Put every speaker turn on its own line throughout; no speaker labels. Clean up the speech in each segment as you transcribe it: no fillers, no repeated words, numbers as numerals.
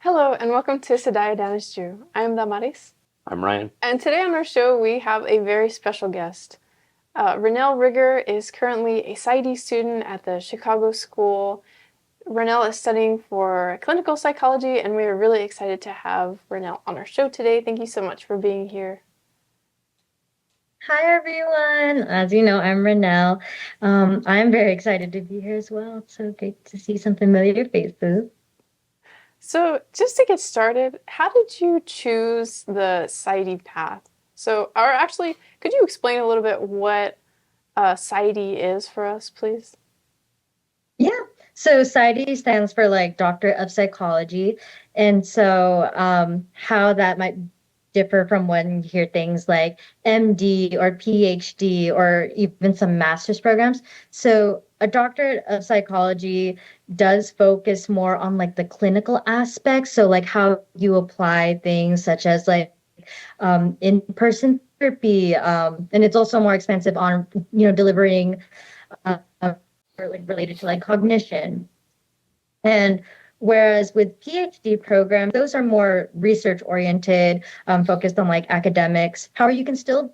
Hello and welcome to Sedaye Daneshjoo. I am Damaris.
I'm Ryan.
And today on our show we have a very special guest. Renelle Rigger is currently a PsyD student at the Chicago School. Renelle is studying for clinical psychology and we are really excited to have Renelle on our show today. Thank you so much for being here.
Hi, everyone. As you know, I'm Renelle. I'm very excited to be here as well. It's so great to see some familiar faces.
So just to get started, how did you choose the PsyD path? Or actually, could you explain a little bit what PsyD is for us, please?
Yeah. So PsyD stands for like Doctor of Psychology. And so how that might differ from when you hear things like MD or PhD or even some master's programs. So a doctorate of psychology does focus more on like the clinical aspects. So like how you apply things such as like in-person therapy. And it's also more expensive on, delivering uh, related to like cognition. And whereas with PhD programs, those are more research oriented, focused on like academics. However, you can still,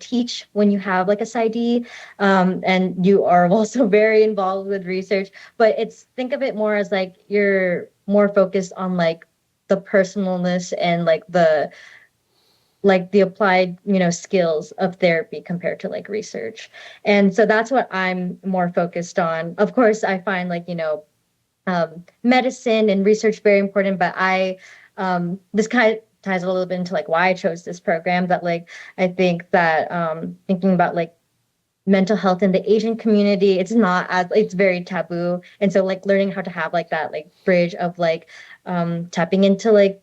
teach when you have like a PsyD, and you are also very involved with research. But think of it more as like you're more focused on like the personalness and like the applied skills of therapy compared to like research. And so that's what I'm more focused on. Of course, I find like medicine and research very important, but this kind of ties a little bit into like why I chose this program. That like I think that thinking about like mental health in the Asian community, it's very taboo, and so like learning how to have like that like bridge of like tapping into like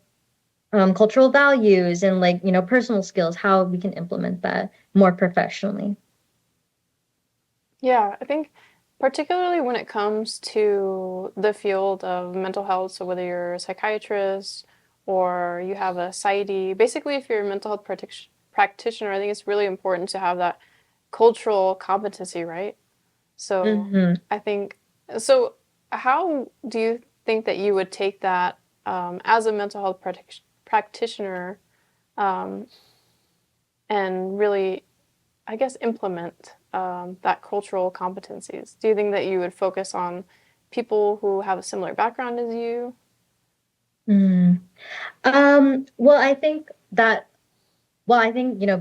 cultural values and like personal skills, how we can implement that more professionally.
Yeah, I think particularly when it comes to the field of mental health, so whether you're a psychiatrist or you have a PsyD, basically if you're a mental health practitioner, I think it's really important to have that cultural competency, right? So
Hmm.
I think, so how do you think that you would take that as a mental health practitioner um, and really, I guess, implement that cultural competencies? Do you think that you would focus on people who have a similar background as you?
Mm. Well, I think,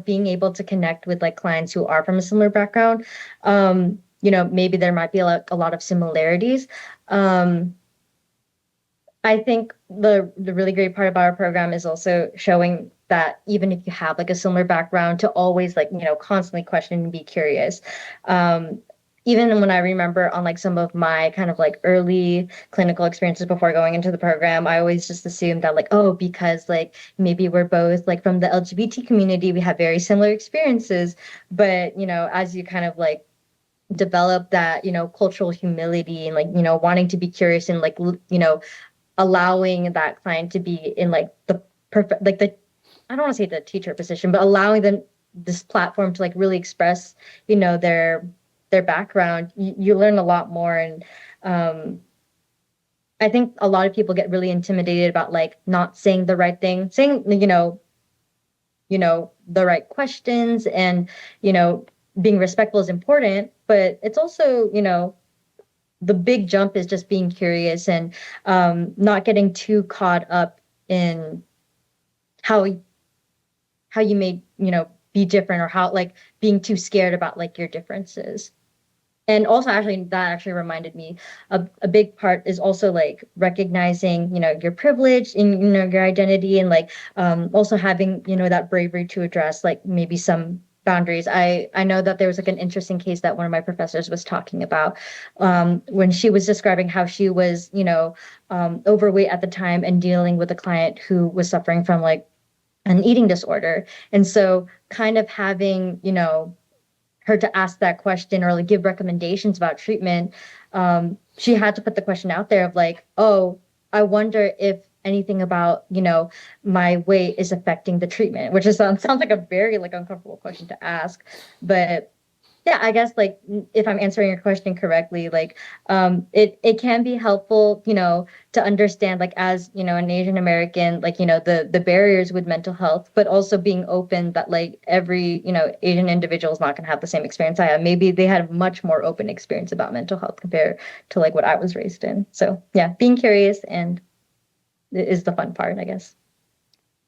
being able to connect with like clients who are from a similar background, maybe there might be a lot of similarities. Um, I think the really great part about our program is also showing that even if you have like a similar background, to always like, constantly question and be curious. Um, Even when I remember on like some of my kind of like early clinical experiences before going into the program, I always just assumed that like, oh, because like maybe we're both like from the LGBT community, we have very similar experiences. But, as you kind of like develop that, cultural humility and like, wanting to be curious and like, allowing that client to be in like the perfect, like the, I don't want to say the teacher position, but allowing them this platform to like really express, their background, you learn a lot more. And um, I think a lot of people get really intimidated about like not saying the right thing, saying, the right questions, and, you know, being respectful is important, but it's also, the big jump is just being curious and not getting too caught up in how you may be different, or how like being too scared about like your differences. And also, actually, that actually reminded me, a big part is also like recognizing your privilege and your identity, and like also having that bravery to address like maybe some boundaries. I know that there was like an interesting case that one of my professors was talking about, when she was describing how she was overweight at the time and dealing with a client who was suffering from like an eating disorder. And so kind of having her to ask that question or like give recommendations about treatment, she had to put the question out there of like, oh, I wonder if anything about my weight is affecting the treatment, which is sounds like a very like uncomfortable question to ask. But Yeah, I guess like if I'm answering your question correctly, like it can be helpful, to understand like as, an Asian American, like, the barriers with mental health, but also being open that like every, Asian individual is not gonna have the same experience I have. Maybe they had a much more open experience about mental health compared to like what I was raised in. So yeah, being curious and is the fun part, I guess.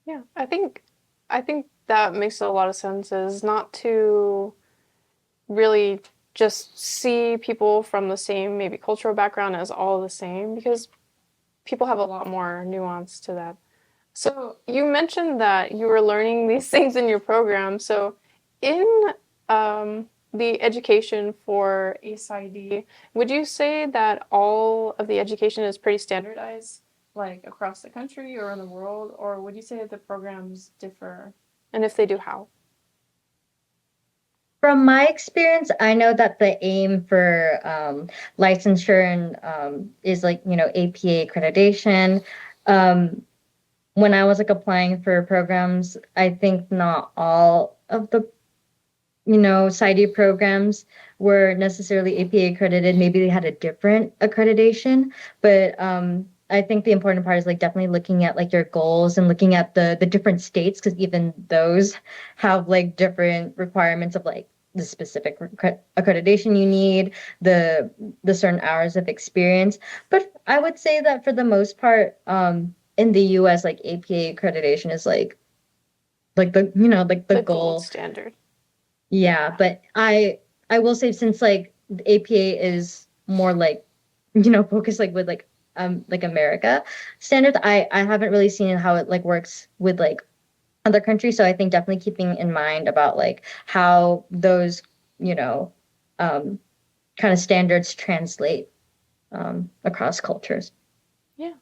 Yeah, I think that makes a lot of sense is not to really just see people from the same maybe cultural background as all the same because people have a lot more nuance to that. So you mentioned that you were learning these things in your program. So in the education for ASID, would you say that all of the education is pretty standardized, like across the country or in the world, or would you say that the programs differ? And if they do, how?
From my experience, I know that the aim for licensure and is like, APA accreditation. Um, when I was like applying for programs, I think not all of the, PsyD programs were necessarily APA accredited. Maybe they had a different accreditation, but I think the important part is like definitely looking at like your goals and looking at the different states because even those have like different requirements of like the specific accreditation you need, the certain hours of experience. But I would say that for the most part, in the US, like APA accreditation is like the like the
The gold
goal.
standard.
Yeah,
Yeah.
but I will say since like the APA is more like focused like America standards, I haven't really seen how it like works with like other countries. So I think definitely keeping in mind about like how those you know um kind of standards translate across cultures.
Yeah.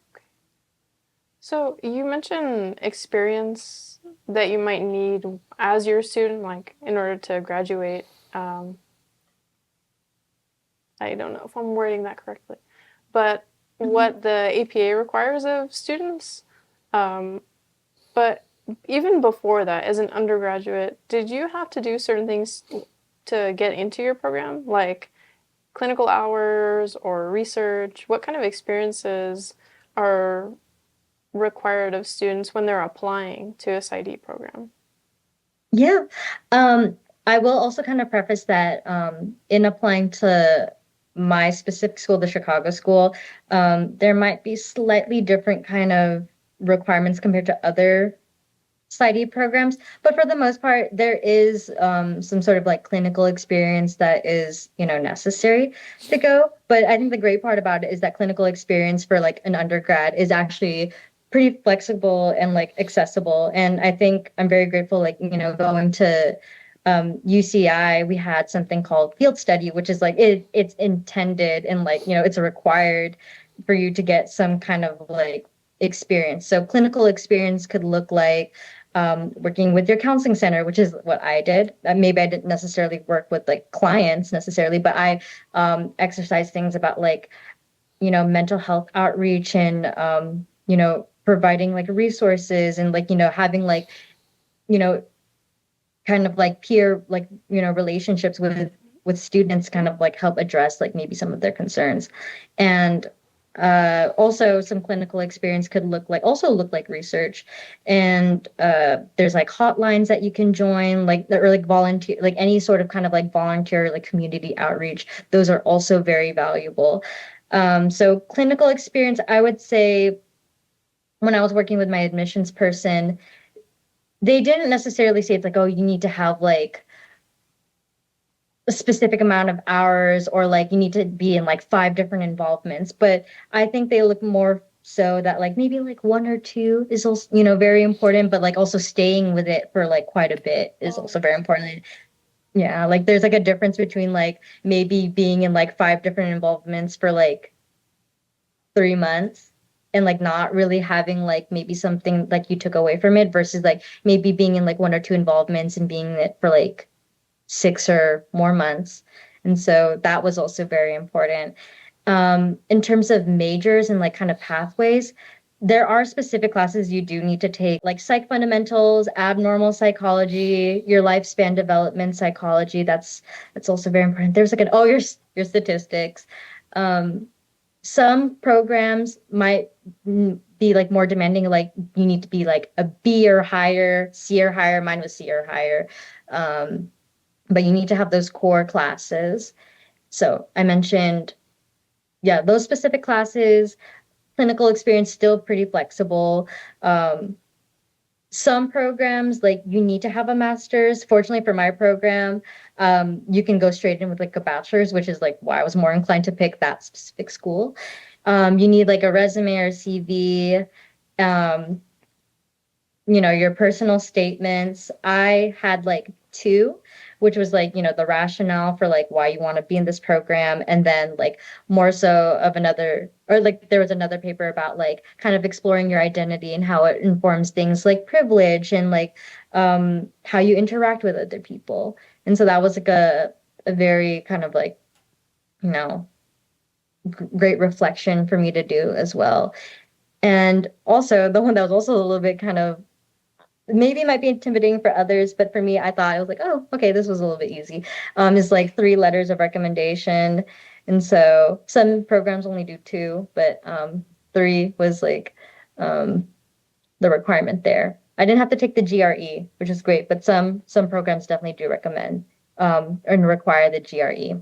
So you mentioned experience that you might need as you're a student, like in order to graduate. Um, I don't know if I'm wording that correctly, but
Mhm.
what the APA requires of students. Um, but even before that, as an undergraduate, did you have to do certain things to get into your program, like clinical hours or research? What kind of experiences are required of students when they're applying to a PsyD program?
Yeah. Um, I will also kind of preface that in applying to my specific school, the Chicago school, there might be slightly different kind of requirements compared to other PsyD programs, but for the most part, there is some sort of like clinical experience that is, necessary to go. But I think the great part about it is that clinical experience for like an undergrad is actually pretty flexible and like accessible. And I think I'm very grateful, like, going to UCI, we had something called field study, which is like it's intended and like, it's required for you to get some kind of like experience. So clinical experience could look like working with your counseling center, which is what I did. Maybe I didn't necessarily work with like clients necessarily, but I exercise things about like, mental health outreach and, providing like resources and like, having like, you know, kind of like peer, like, relationships with students kind of like help address like maybe some of their concerns. And also some clinical experience could look like research. And there's like hotlines that you can join, like or like volunteer, like any sort of kind of like volunteer, like community outreach. Those are also very valuable. So clinical experience, I would say when I was working with my admissions person, they didn't necessarily say it's like, oh, you need to have like a specific amount of hours or like you need to be in like five different involvements. But I think they look more so that like maybe like one or two is also, very important, but like also staying with it for like quite a bit is
Oh,
also very important. Yeah, like there's like a difference between like maybe being in like five different involvements for like 3 months and like not really having like maybe something like you took away from it versus like maybe being in like one or two involvements and being in it for like 6 or more months. And so that was also very important. In terms of majors and like kind of pathways, there are specific classes you do need to take, like psych fundamentals, abnormal psychology, your lifespan development psychology. That's also very important. There's like your statistics. Um, some programs might be like more demanding, like you need to be like a B or higher, C or higher. Mine was C or higher. Um, but you need to have those core classes. So I mentioned, yeah, those specific classes, clinical experience still pretty flexible. Um, some programs like you need to have a master's. Fortunately for my program, you can go straight in with like a bachelor's, which is like why I was more inclined to pick that specific school. You need like a resume or CV. Um, your personal statements. I had like two, which was like, the rationale for like why you want to be in this program. And then like more so of another, or like there was another paper about like kind of exploring your identity and how it informs things like privilege and like how you interact with other people. And so that was like a very kind of like, you know, great reflection for me to do as well. And also the one that was also a little bit kind of maybe it might be intimidating for others, but for me, I thought I was like, oh, okay, this was a little bit easy. Is like three letters of recommendation. And so some programs only do two, but three was like um, the requirement there. I didn't have to take the GRE, which is great, but some programs definitely do recommend and require the GRE.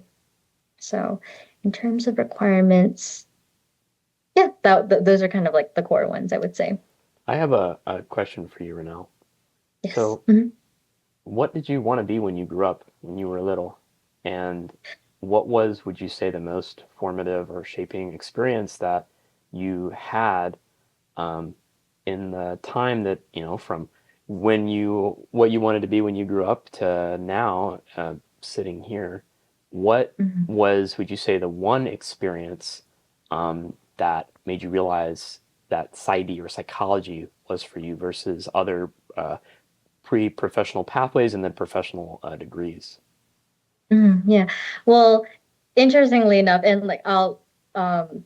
So in terms of requirements, yeah, those are kind of like the core ones, I would say.
I have a question for you, Renelle.
Yes.
So, what did you want to be when you grew up, when you were little? And what was, would you say, the most formative or shaping experience that you had um, in the time that, from what you wanted to be when you grew up to now, sitting here? What
Mhm.
was, would you say, the one experience that made you realize that PsyD or psychology was for you versus other pre-professional pathways and then professional degrees?
Yeah. Well, interestingly enough, and like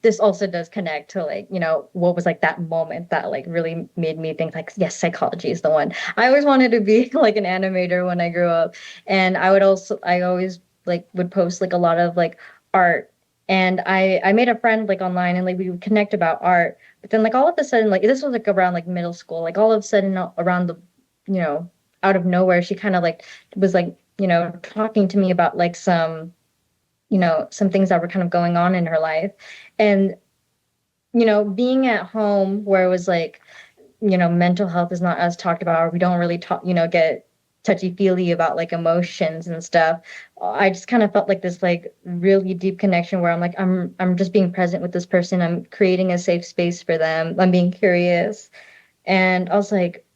this also does connect to like, what was like that moment that like really made me think like, yes, psychology is the one. I always wanted to be like an animator when I grew up. And I always like would post like a lot of like art. And I made a friend like online and like we would connect about art. But then like all of a sudden, like this was like around like middle school, like all of a sudden around you know, out of nowhere, she kind of like was like, talking to me about like some things that were kind of going on in her life. And, being at home where it was like, mental health is not as talked about, or we don't really talk, get touchy-feely about like emotions and stuff. I just kind of felt like this like really deep connection where I'm like, I'm just being present with this person. I'm creating a safe space for them. I'm being curious. And I was like,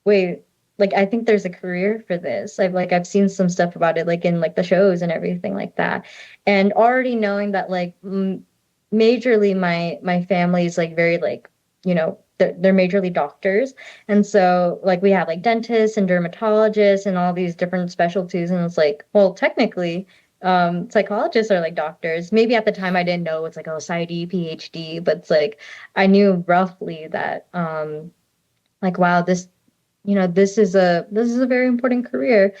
wait, like I think there's a career for this. I've seen some stuff about it like in like the shows and everything like that. And already knowing that like majorly my family is like very like, they're majorly doctors. And so like we have like dentists and dermatologists and all these different specialties and it's like, well, technically psychologists are like doctors. Maybe at the time I didn't know it's like oh PsyD, PhD, but it's like I knew roughly that like wow this is a very important career.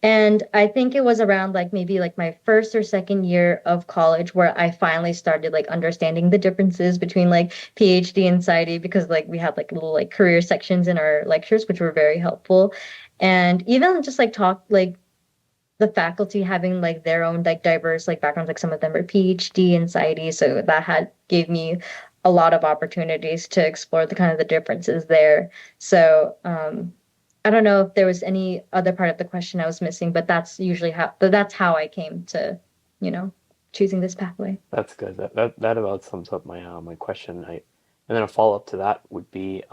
And I think it was around like maybe like my first or second year of college where I finally started like understanding the differences between like PhD and PsyD because like we had like little like career sections in our lectures which were very helpful. And even just like talk like the faculty having like their own like diverse like backgrounds, like some of them are PhD and PsyD, so that had gave me a lot of opportunities to explore the kind of the differences there. So I don't know if there was any other part of the question I was missing, but that's how I came to, you know, choosing this pathway.
That's good. That about sums up my question. And then a follow-up to that would be,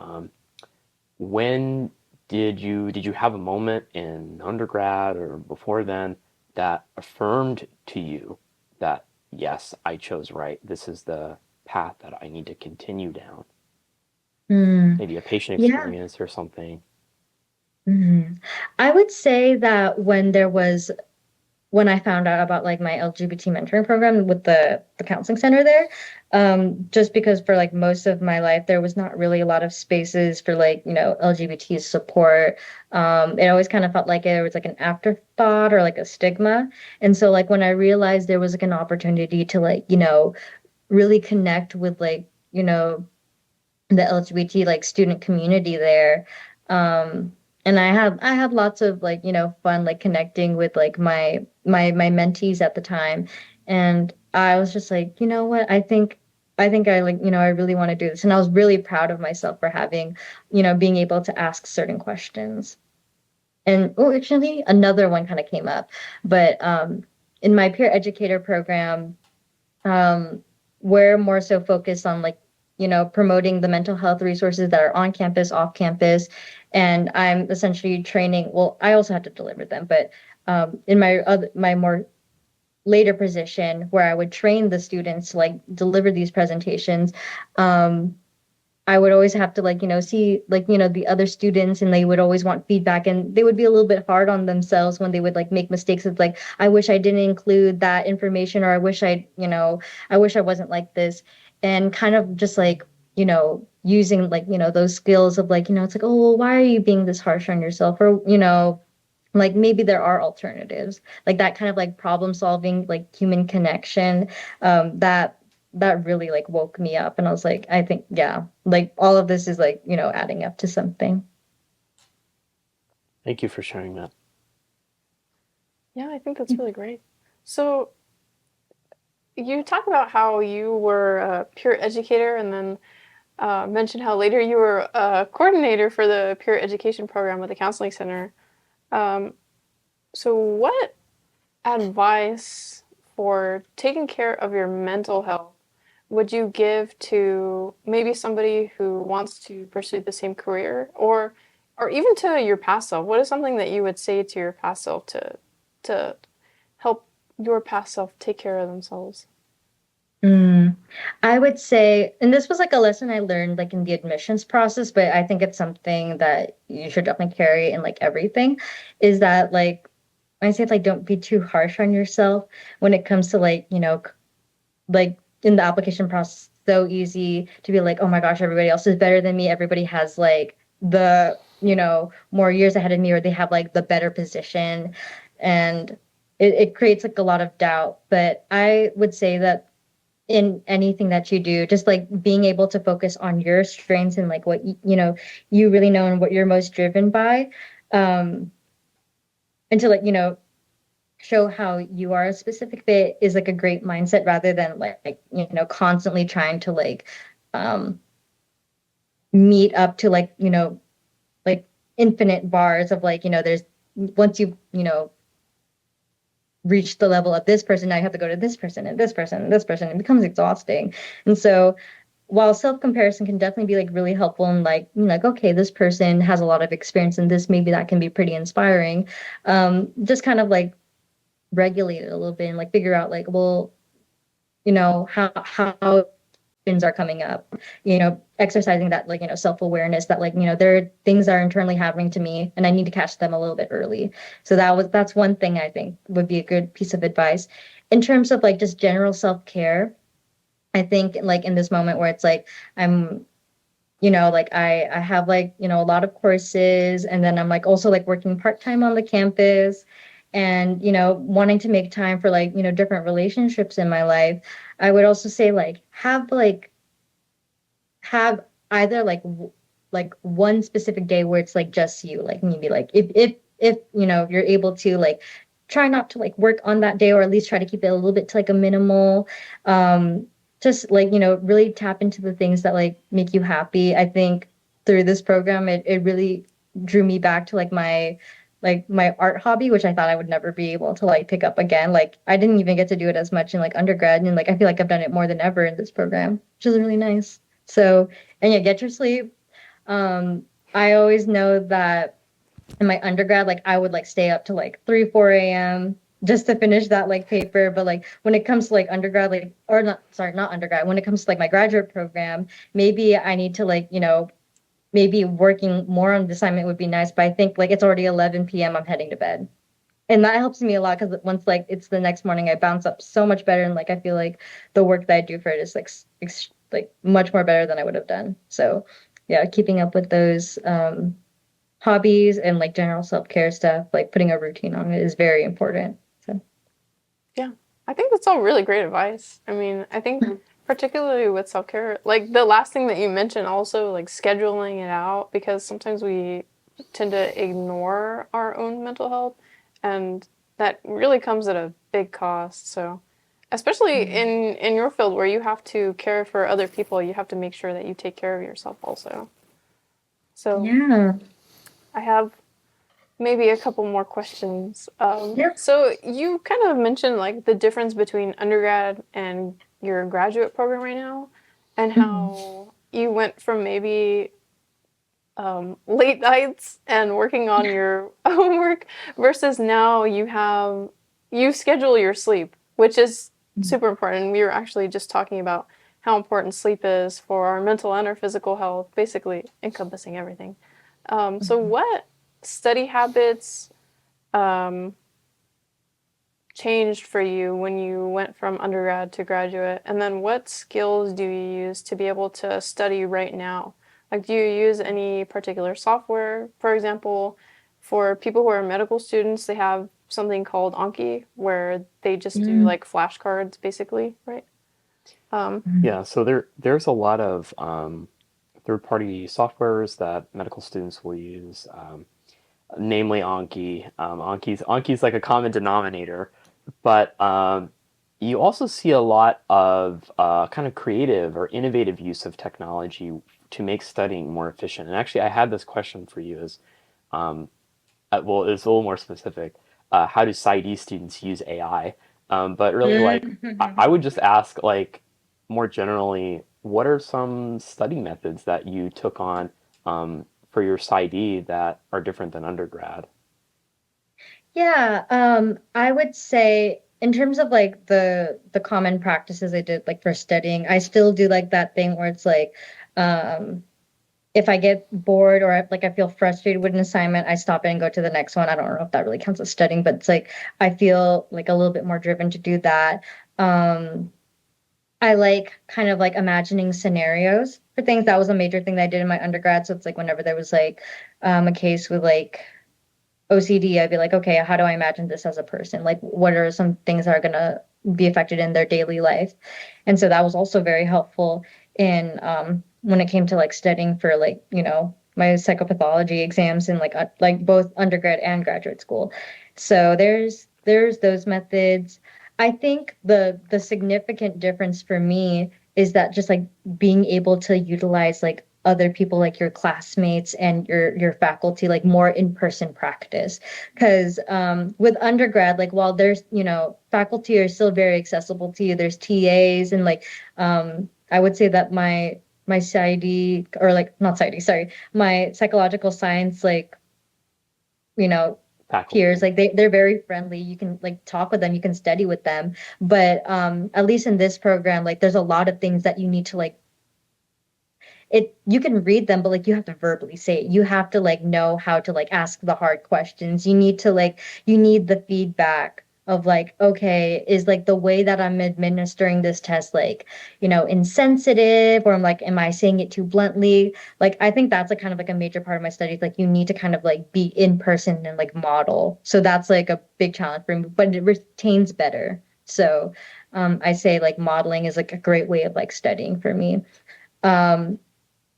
when did you have a moment in undergrad or before then that affirmed to you that yes, I chose right. This is the path that I need to continue down.
Hmm.
Maybe a patient
Yeah.
experience or something.
Mhm. I would say that when I found out about like my LGBT mentoring program with the counseling center there, Just because for like most of my life, there was not really a lot of spaces for like, LGBT support. It always kind of felt like it was like an afterthought or like a stigma. And so like when I realized there was like an opportunity to like, really connect with like, the LGBT like student community there. And I had lots of like, fun like connecting with like my mentees at the time. And I was just like, you know what? I think I like, I really want to do this. And I was really proud of myself for having, being able to ask certain questions. And oh, actually another one kind of came up. But in my peer educator program, um, we're more so focused on like, promoting the mental health resources that are on campus, off campus. And I'm essentially training, well, I also had to deliver them, but in my more later position where I would train the students to like deliver these presentations, um, I would always have to like, see like, the other students and they would always want feedback and they would be a little bit hard on themselves when they would like make mistakes. It's like, I wish I didn't include that information or I wish I wasn't like this. And kind of just like, using like, those skills of like, it's like, oh, well, why are you being this harsh on yourself? Or, like maybe there are alternatives, like that kind of like problem solving, like human connection, that really like woke me up. And I was like, I think, yeah, like all of this is like, adding up to something.
Thank you for sharing that.
Yeah, I think that's really great. So you talk about how you were a peer educator and then mentioned how later you were a coordinator for the peer education program at the counseling center. So what advice for taking care of your mental health would you give to maybe somebody who wants to pursue the same career or even to your past self? What is something that you would say to your past self to help your past self take care of themselves?
I would say, and this was like a lesson I learned like in the admissions process, but I think it's something that you should definitely carry in like everything, is that like I say like don't be too harsh on yourself when it comes to like, like in the application process, so easy to be like, oh my gosh, everybody else is better than me. Everybody has like the, more years ahead of me, or they have like the better position. And it creates like a lot of doubt. But I would say that in anything that you do, just like being able to focus on your strengths and like what you really know and what you're most driven by, um, and to like, show how you are a specific fit is like a great mindset rather than like constantly trying to like um meet up to like like infinite bars of like there's once you reach the level of this person, now you have to go to this person and this person and this person. It becomes exhausting. And so while self-comparison can definitely be like really helpful and like like okay, this person has a lot of experience in this, maybe that can be pretty inspiring, just kind of like regulate it a little bit and like figure out like, well, how things are coming up, exercising that like, self-awareness that like, there are things that are internally happening to me and I need to catch them a little bit early. So that's one thing I think would be a good piece of advice. In terms of like just general self-care, I think like in this moment where it's like I'm like I have like a lot of courses and then I'm like also like working part-time on the campus and wanting to make time for like different relationships in my life. I would also say like have either like like one specific day where it's like just you, like maybe like if you're able to like try not to like work on that day or at least try to keep it a little bit to like a minimal, just like really tap into the things that like make you happy. I think through this program it really drew me back to like my art hobby, which I thought I would never be able to like pick up again. Like I didn't even get to do it as much in like undergrad, and like I feel like I've done it more than ever in this program, which is really nice. So, and yeah, get your sleep. I always know that in my undergrad, like I would like stay up to like 3, 4 a.m. just to finish that like paper. But like when it comes to like undergrad, like or not, sorry, not undergrad, when it comes to like my graduate program, maybe I need to like, maybe working more on the assignment would be nice. But I think like it's already 11 p.m. I'm heading to bed. and that helps me a lot because once like it's the next morning, I bounce up so much better, and like I feel like the work that I do for it is like like much more better than I would have done. So yeah, keeping up with those hobbies and like general self-care stuff, like putting a routine on it is very important. So
Yeah. I think that's all really great advice. I mean, I think particularly with self-care, like the last thing that you mentioned also, like scheduling it out, because sometimes we tend to ignore our own mental health, and that really comes at a big cost. So, especially in your field where you have to care for other people, you have to make sure that you take care of yourself also. So,
yeah.
I have maybe a couple more questions.
Yeah.
So you kind of mentioned like the difference between undergrad and your graduate program right now, and how you went from maybe late nights and working on your homework versus now you schedule your sleep, which is super important. We were actually just talking about how important sleep is for our mental and our physical health, basically encompassing everything. So what study habits um, changed for you when you went from undergrad to graduate? And then what skills do you use to be able to study right now? Like, do you use any particular software? For example, for people who are medical students, they have something called Anki, where they just do
Mm.
like flashcards, basically, right?
Yeah, so there's a lot of third-party softwares that medical students will use, namely Anki. Anki's like a common denominator, but you also see a lot of kind of creative or innovative use of technology to make studying more efficient. And actually, I had this question for you: is well, it's a little more specific. How do PsyD students use AI? But really, like, I would just ask, like, more generally, what are some study methods that you took on for your PsyD that are different than undergrad?
Yeah, I would say in terms of like the common practices I did like for studying, I still do like that thing where it's like um if I get bored or like I feel frustrated with an assignment, I stop it and go to the next one. I don't know if that really counts as studying, but it's like I feel like a little bit more driven to do that. Um, I like kind of like imagining scenarios for things. That was a major thing that I did in my undergrad. So it's like whenever there was like a case with like OCD, I'd be like, okay, how do I imagine this as a person? Like, what are some things that are gonna be affected in their daily life? And so that was also very helpful in when it came to like studying for like, my psychopathology exams in like both undergrad and graduate school. So there's those methods. I think the significant difference for me is that just like being able to utilize like other people like your classmates and your faculty like more in-person practice because with undergrad like while there's faculty are still very accessible to you, there's TAs and like I would say that my PsyD or like not PsyD, sorry, my psychological science like you know peers
Faculty.
like they're very friendly. You can like talk with them, you can study with them, but at least in this program like there's a lot of things that you need to like you can read them but like you have to verbally say it. You have to like know how to like ask the hard questions. You need to like you need the feedback of like okay, is like the way that I'm administering this test like insensitive, or I'm like am I saying it too bluntly? Like I think that's like kind of like a major part of my studies. Like you need to kind of like be in person and like model, so that's like a big challenge for me, but it retains better. So I say like modeling is like a great way of like studying for me. um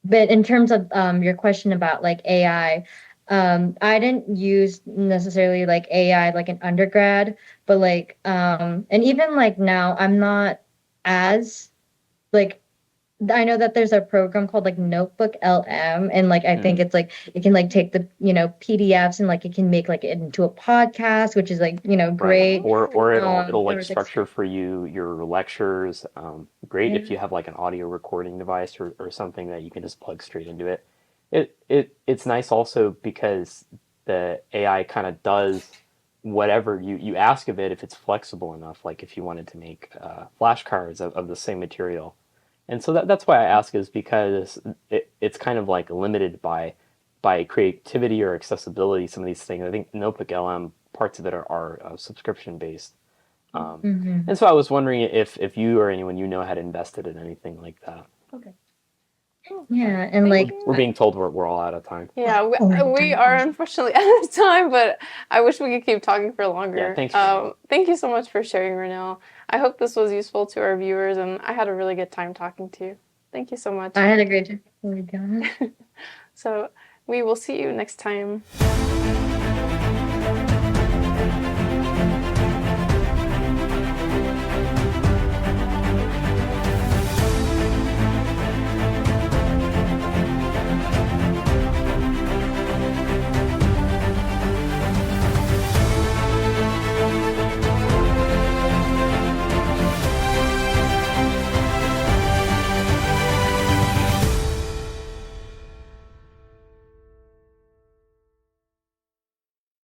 but in terms of your question about like AI, I didn't use necessarily like AI like an undergrad, but like and even like now I'm not as like I know that there's a program called like Notebook LM, and like I think
Mm.
it's like it can like take the PDFs and like it can make like it into a podcast, which is like
Right.
great.
Or it'll
There
like
was like
structure for you your lectures. Great if you have like an audio recording device or something that you can just plug straight into it. It's nice also because the AI kind of does whatever you ask of it if it's flexible enough. Like if you wanted to make flashcards of the same material. And so that's why I ask is because it's kind of like limited by creativity or accessibility. Some of these things, I think Notebook LM parts of it are subscription based. And so I was wondering if you or anyone you know had invested in anything like that.
Okay. Yeah, and like
We're being told we're all out of time.
Yeah, we are unfortunately out of time, but I wish we could keep talking for longer.
Yeah, thanks.
Thank you so much for sharing, Renelle. I hope this was useful to our viewers, and I had a really good time talking to you. Thank you so much.
I had a great time. Oh my God.
So we will see you next time.